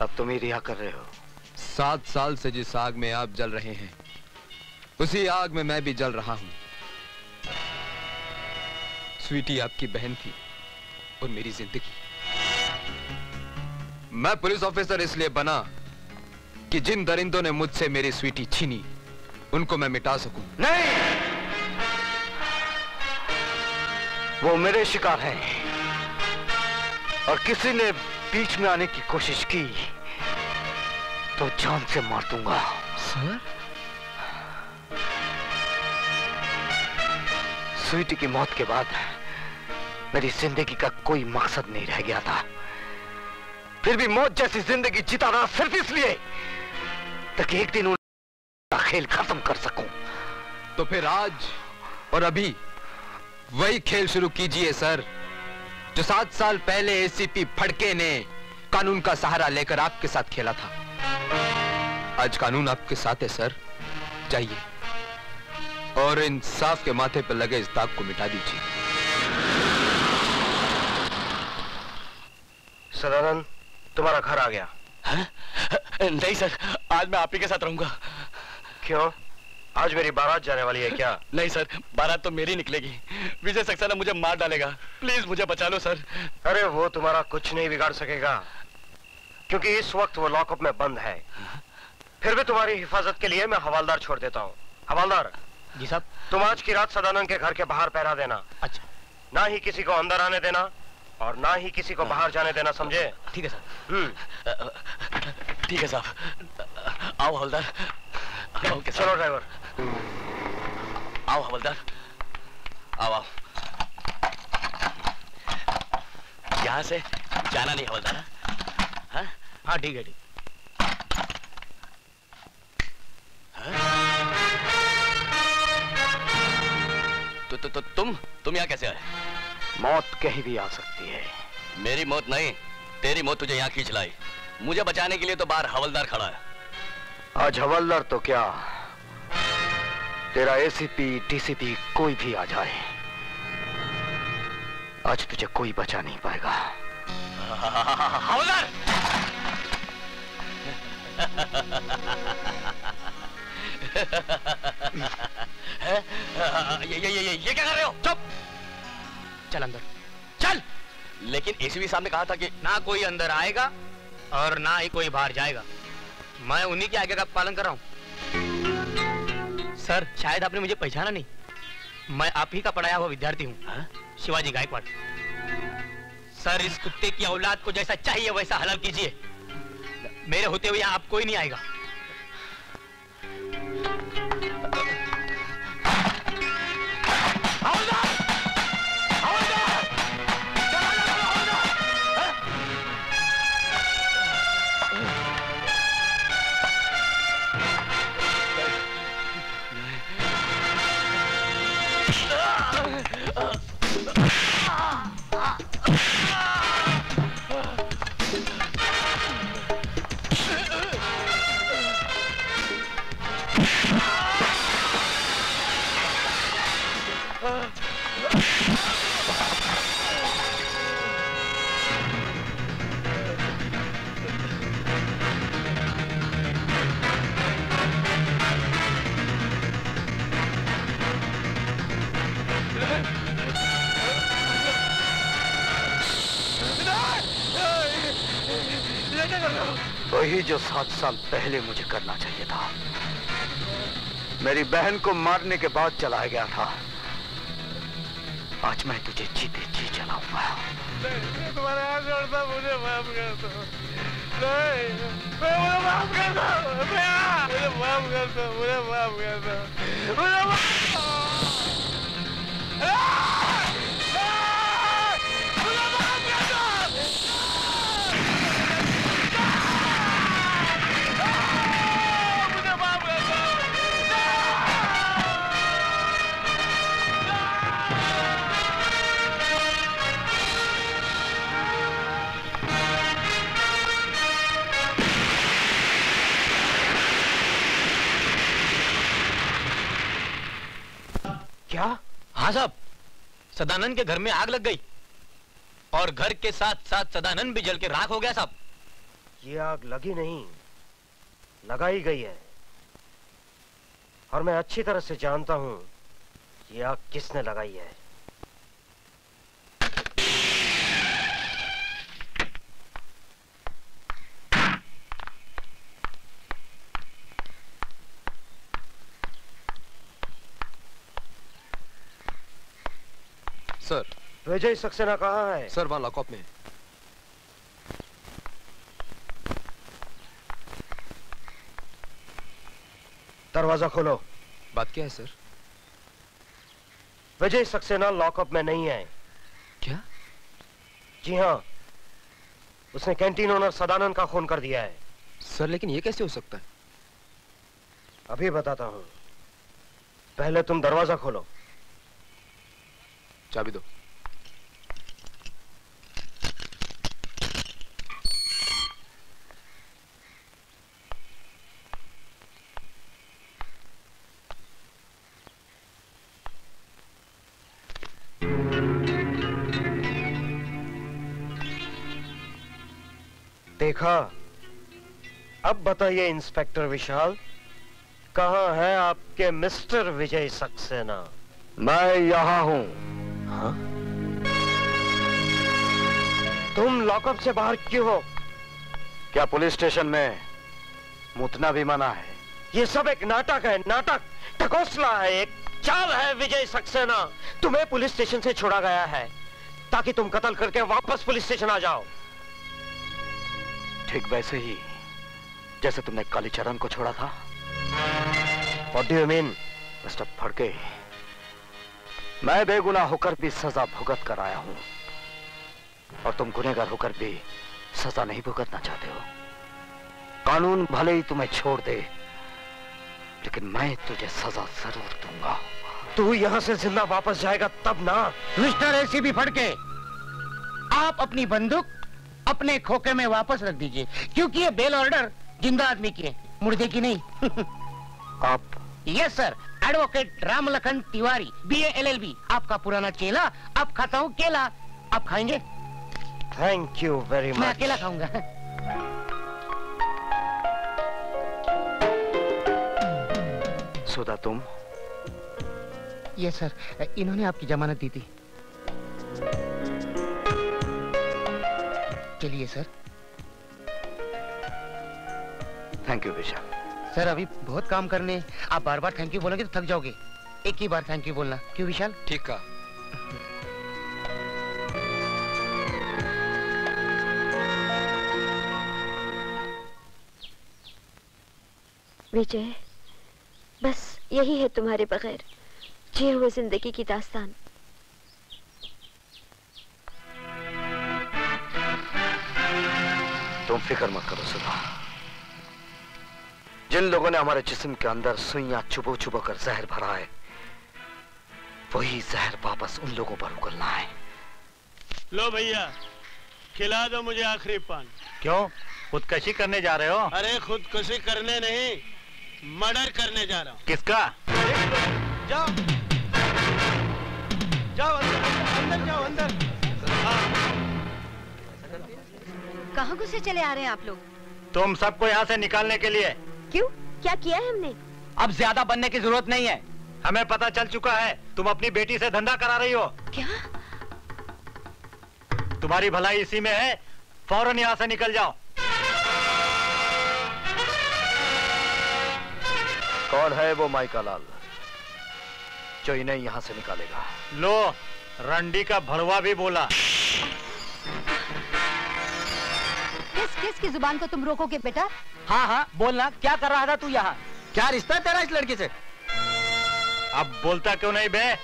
अब तुम ही रिहा कर रहे हो। 7 साल से जिस आग में आप जल रहे हैं उसी आग में मैं भी जल रहा हूं। स्वीटी आपकी बहन थी और मेरी जिंदगी। मैं पुलिस ऑफिसर इसलिए बना कि जिन दरिंदों ने मुझसे मेरी स्वीटी छीनी उनको मैं मिटा सकूं। नहीं, वो मेरे शिकार हैं और किसी ने बीच में आने की कोशिश की तो जान से मार दूंगा। सर? स्वीटी की मौत के बाद मेरी जिंदगी का कोई मकसद नहीं रह गया था। फिर भी मौत जैसी जिंदगी जीता रहा सिर्फ इसलिए ताकि एक दिन उनका खेल खत्म कर सकूं। तो फिर आज और अभी वही खेल शुरू कीजिए सर, जो 7 साल पहले एसीपी फड़के ने कानून का सहारा लेकर आपके साथ खेला था। आज कानून आपके साथ है सर, जाइए और इंसाफ के माथे पर लगे इस दाग को मिटा दीजिए। सदानंद, तुम्हारा घर आ गया। है? नहीं सर, आज मैं आप ही के साथ रहूंगा। क्यों? आज मेरी बारात जाने वाली है क्या? नहीं सर, बारात तो मेरी निकलेगी। विजय सक्सेना मुझे मार डालेगा। प्लीज मुझे बचा लो सर। अरे वो तुम्हारा कुछ नहीं बिगाड़ सकेगा क्योंकि इस वक्त वो लॉकअप में बंद है। फिर भी तुम्हारी हिफाजत के लिए मैं हवालदार छोड़ देता हूँ। हवालदार जी साहब। तुम आज की रात सदानंद के घर के बाहर पहरा देना। अच्छा। ना ही किसी को अंदर आने देना और ना ही किसी को बाहर जाने देना, समझे? ठीक है सर। ठीक है साहब। आओ हवलदार। ओके चलो ड्राइवर। आओ हवलदार, आओ आओ। यहाँ से जाना नहीं हवलदार। हाँ हाँ ठीक है, ठीक। तो तुम यहाँ कैसे आए? मौत कहीं भी आ सकती है। मेरी मौत नहीं, तेरी मौत तुझे यहाँ खींच लाई। मुझे बचाने के लिए तो बाहर हवलदार खड़ा है। आज हवलदार तो क्या, तेरा एसीपी डीसीपी कोई भी आ जाए, आज तुझे कोई बचा नहीं पाएगा। हवलदार! ये क्या कर रहे हो? चुप! चल अंदर, चल! लेकिन एसीपी साहब ने कहा था कि ना कोई अंदर आएगा और ना ही कोई बाहर जाएगा। मैं उन्हीं के आज्ञा का पालन कर रहा हूँ। सर, शायद आपने मुझे पहचाना नहीं। मैं आप ही का पढ़ाया हुआ विद्यार्थी हूँ, शिवाजी गायकवाड़। सर, इस कुत्ते की औलाद को जैसा चाहिए वैसा हलाल कीजिए। मेरे होते हुए यहाँ आप कोई नहीं आएगा। वही जो 7 साल पहले मुझे करना चाहिए था। मेरी बहन को मारने के बाद चला गया था। आज मैं तुझे जीते जी जलाऊंगा। तुम्हारे हाथ जोड़ता, मुझे माफ कर दो। नहीं, मुझे माफ कर दो। मुझे माफ कर दो। मुझे माफ कर दो। मुझे माफ क्या? हाँ साहब, सदानंद के घर में आग लग गई और घर के साथ साथ सदानंद भी जल के राख हो गया साहब। ये आग लगी नहीं, लगाई गई है। और मैं अच्छी तरह से जानता हूं ये आग किसने लगाई है। सर, विजय सक्सेना कहाँ है? सर वहां लॉकअप में है। दरवाजा खोलो। बात क्या है सर? विजय सक्सेना लॉकअप में नहीं है। क्या? जी हाँ, उसने कैंटीन ओनर सदानंद का खून कर दिया है। सर लेकिन ये कैसे हो सकता है? अभी बताता हूं, पहले तुम दरवाजा खोलो। चाबी दो। देखा? अब बताइए इंस्पेक्टर विशाल, कहां है आपके मिस्टर विजय सक्सेना? मैं यहां हूं। हाँ? तुम लॉकअप से बाहर क्यों हो? क्या पुलिस स्टेशन में मुतना भी मना है? ये सब एक नाटक है, नाटक, ढकोसला है, एक चाल है विजय सक्सेना। तुम्हें पुलिस स्टेशन से छोड़ा गया है ताकि तुम कत्ल करके वापस पुलिस स्टेशन आ जाओ। ठीक वैसे ही जैसे तुमने कालीचरण को छोड़ा था। What do you mean? Mister Phadke, मैं बेगुनाह होकर भी सजा भुगत कर आया हूं और तुम गुनहगार होकर भी सजा नहीं भुगतना चाहते हो। कानून भले ही तुम्हें छोड़ दे, लेकिन मैं तुझे सजा जरूर दूंगा। तू यहां से जिंदा वापस जाएगा तब ना। मिस्टर एसीपी फड़के, आप अपनी बंदूक अपने खोखे में वापस रख दीजिए, क्योंकि ये बेल ऑर्डर जिंदा आदमी की है, मुर्दे की नहीं। आप? Yes sir, advocate Ramlakhan Tiwari, BA LLB, आपका पुराना चेला। अब खाता हूँ केला, आप खाएंगे? थैंक यू वेरी मैं मच। अकेला खाऊंगा। सुधा तुम? यस सर, इन्होंने आपकी जमानत दी थी। चलिए sir. Thank you Vishal. Sir अभी बहुत काम करने हैं, आप बार बार थैंक यू बोलोगे तो थक जाओगे। एक ही बार थैंक यू बोलना, क्यों विशाल? ठीक कहा। विजय, बस यही है तुम्हारे बगैर जिए हुए जिंदगी की दास्तान। तुम फिक्र मत करो सुधा। जिन लोगों ने हमारे जिस्म के अंदर सुइयां चुबो चुबो कर जहर भरा है, वही जहर वापस उन लोगों पर उगलना है। लो भैया, खिला दो मुझे आखिरी पान। क्यों, खुदकशी करने जा रहे हो? अरे खुदकुशी करने नहीं, मर्डर करने जा रहा हूँ। किसका? जाओ जाओ अंदर जाओ, अंदर। कहाँ घुसे चले आ रहे हैं आप लोग? तुम सबको यहाँ से निकालने के लिए। क्यों, क्या किया है हमने? अब ज्यादा बनने की जरूरत नहीं है, हमें पता चल चुका है तुम अपनी बेटी से धंधा करा रही हो। क्या? तुम्हारी भलाई इसी में है, फौरन यहाँ से निकल जाओ। कौन है वो माइका लाल जो इन्हें यहाँ से निकालेगा? लो, रंडी का भड़वा भी बोला। किस की जुबान को तुम रोकोगे बेटा? हाँ हाँ बोलना, क्या कर रहा था तू यहाँ? क्या रिश्ता है तेरा इस लड़की से? अब बोलता क्यों नहीं बे?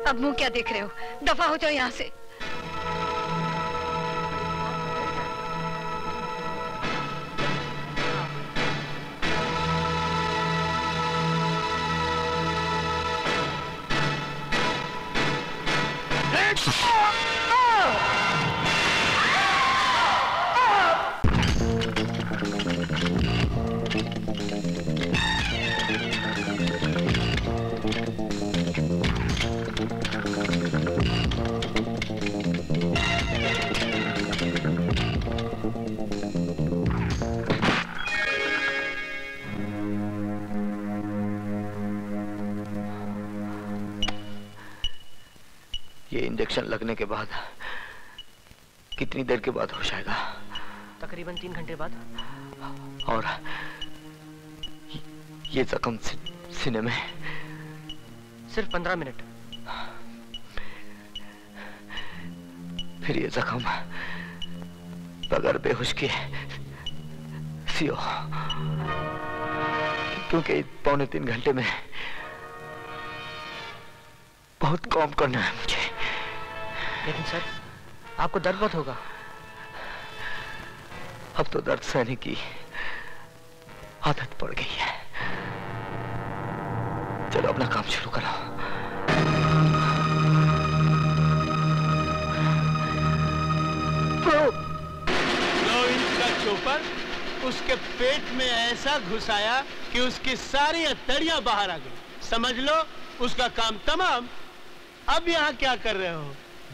अब मुंह क्या देख रहे हो? दफा हो जाओ यहाँ से। इंजेक्शन लगने के बाद कितनी देर के बाद होश आएगा? तकरीबन 3 घंटे बाद। और ये जख्म सीने में? सिर्फ 15 मिनट। फिर ये जख्म बगैर बेहोश के सियो, क्योंकि 2.25 घंटे में बहुत काम करना है मुझे। लेकिन सर, आपको दर्द बहुत होगा। अब तो दर्द सहने की आदत पड़ गई है। चलो अपना काम शुरू करो। चोपर उसके पेट में ऐसा घुसाया कि उसकी सारी हथेलियां बाहर आ गई। समझ लो उसका काम तमाम। अब यहाँ क्या कर रहे हो?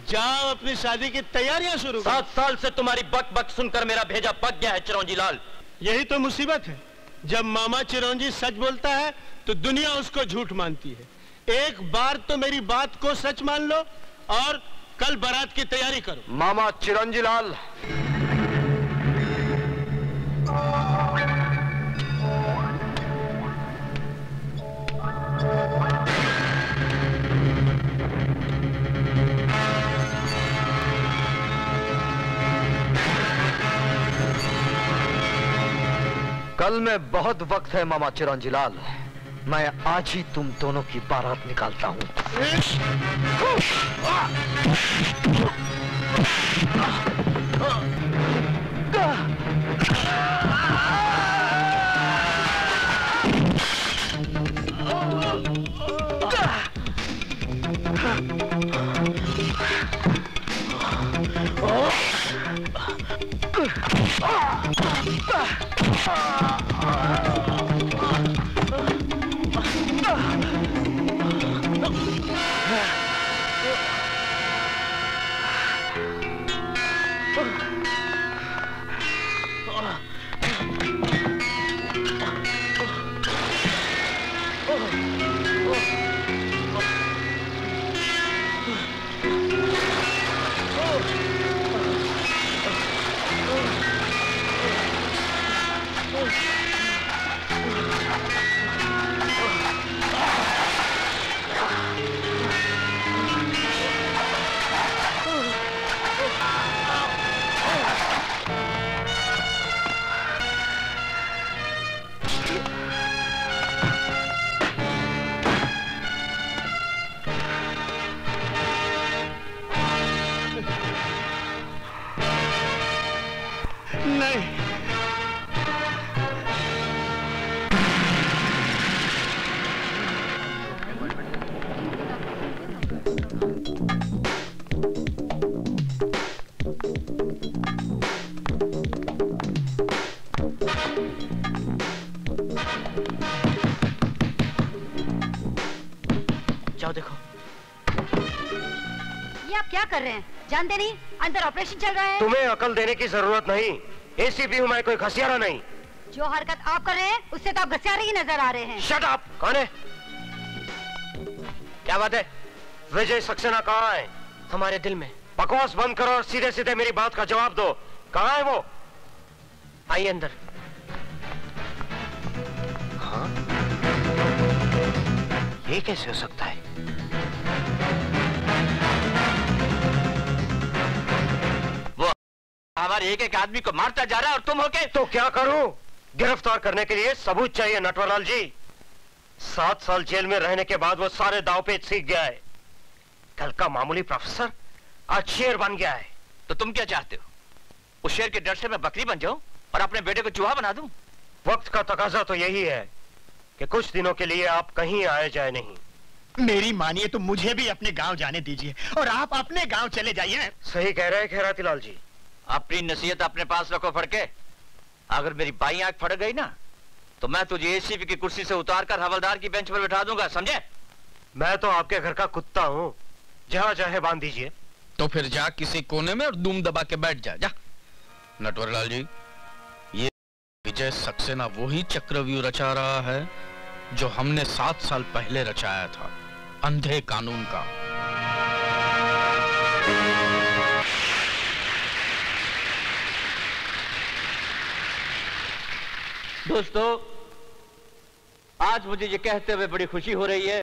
जाओ अपनी शादी की तैयारियां शुरू करो। 7 साल से तुम्हारी बक बक सुनकर मेरा भेजा पक गया है चिरौंजी लाल। यही तो मुसीबत है। जब मामा चिरौंजी सच बोलता है तो दुनिया उसको झूठ मानती है। एक बार तो मेरी बात को सच मान लो और कल बारात की तैयारी करो। मामा चिरौंजी लाल, कल में बहुत वक्त है मामा चिरौंजी लाल। मैं आज ही तुम दोनों की बारात निकालता हूं। जाओ देखो। ये आप क्या कर रहे हैं? जानते नहीं अंदर ऑपरेशन चल रहा है? तुम्हें अकल देने की जरूरत नहीं। एसीपी हूँ मैं, कोई घसियारा नहीं। जो हरकत आप कर रहे हैं उससे तो आप घसियारे ही नजर आ रहे हैं। Shut up! कौन है? क्या बात है? विजय सक्सेना कहाँ है? हमारे दिल में। बकवास बंद करो और सीधे सीधे मेरी बात का जवाब दो। कहाँ है वो? आइए अंदर। हाँ? ये कैसे हो सकता है? वो हमारे एक एक आदमी को मारता जा रहा है और तुम होके। तो क्या करूं? गिरफ्तार करने के लिए सबूत चाहिए नटवरलाल जी। 7 साल जेल में रहने के बाद वो सारे दांवपेच सीख गया है। कल का मामूली प्रोफेसर आज शेर बन गया है। तो तुम क्या चाहते हो? उस शेर के डर से मैं बकरी बन जाऊं और अपने बेटे को चूहा बना दूं? वक्त का तकाजा तो यही है कि कुछ दिनों के लिए आप कहीं आए जाए नहीं। मेरी मानिए तो मुझे भी अपने गांव जाने दीजिए और आप अपने गांव चले जाइए। सही कह रहे हैं खैरातीलाल जी। अपनी नसीहत अपने पास रखो फड़के। अगर मेरी बाई आंख फड़ गई ना तो मैं तुझे एसीपी की कुर्सी से उतारकर हवलदार की बेंच पर बैठा दूंगा, समझे? मैं तो आपके घर का कुत्ता हूँ, जहाँ चाहे बांध दीजिए। तो फिर जा किसी कोने में और दूम दबा के बैठ जा। नटवरलाल जी, ये विजय सक्सेना वही चक्रव्यूह रचा रहा है जो हमने 7 साल पहले रचाया था, अंधे कानून का। दोस्तों, आज मुझे ये कहते हुए बड़ी खुशी हो रही है